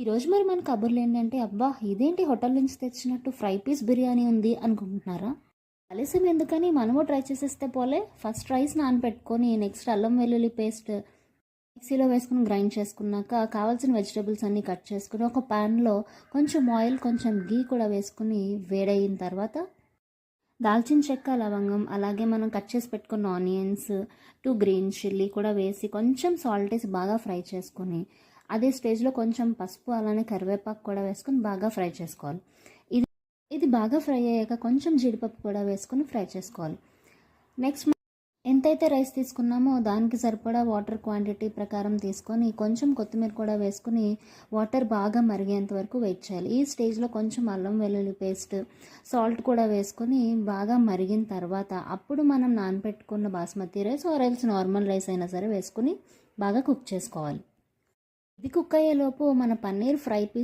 ఈరోజు మరి మన కబుర్లు ఏంటంటే, అబ్బా ఇదేంటి హోటల్ నుంచి తెచ్చినట్టు ఫ్రై పీస్ బిర్యానీ ఉంది అనుకుంటున్నారా? ఆలస్యం ఎందుకని మనము ట్రై చేసేస్తే పోలే. ఫస్ట్ రైస్ నానబెట్టుకొని నెక్స్ట్ అల్లం వెల్లుల్లి పేస్ట్ మిక్సీలో వేసుకుని గ్రైండ్ చేసుకున్నాక కావాల్సిన వెజిటేబుల్స్ అన్నీ కట్ చేసుకుని ఒక ప్యాన్లో కొంచెం ఆయిల్ కొంచెం గీ కూడా వేసుకుని వేడయిన తర్వాత దాల్చిన చెక్క లవంగం అలాగే మనం కట్ చేసి పెట్టుకున్న ఆనియన్స్ 2 గ్రీన్ చిల్లీ కూడా వేసి కొంచెం సాల్ట్ వేసి బాగా ఫ్రై చేసుకొని అదే స్టేజ్లో కొంచెం పసుపు అలానే కరివేపాకు కూడా వేసుకొని బాగా ఫ్రై చేసుకోవాలి. ఇది ఇది బాగా ఫ్రై అయ్యాక కొంచెం జీడిపప్పు కూడా వేసుకొని ఫ్రై చేసుకోవాలి. నెక్స్ట్ ఎంతైతే రైస్ తీసుకున్నామో దానికి సరిపడా వాటర్ క్వాంటిటీ ప్రకారం తీసుకొని కొంచెం కొత్తిమీర కూడా వేసుకుని వాటర్ బాగా మరిగేంత వరకు వెయిట్ చేయాలి. ఈ స్టేజ్లో కొంచెం అల్లం వెల్లుల్లి పేస్ట్ సాల్ట్ కూడా వేసుకొని బాగా మరిగిన తర్వాత అప్పుడు మనం నానబెట్టుకున్న basmati rice or else normal rice అయినా సరే వేసుకుని బాగా కుక్ చేసుకోవాలి. ఇది కుక్ అయ్యేలోపు మన పన్నీర్ ఫ్రై పీస్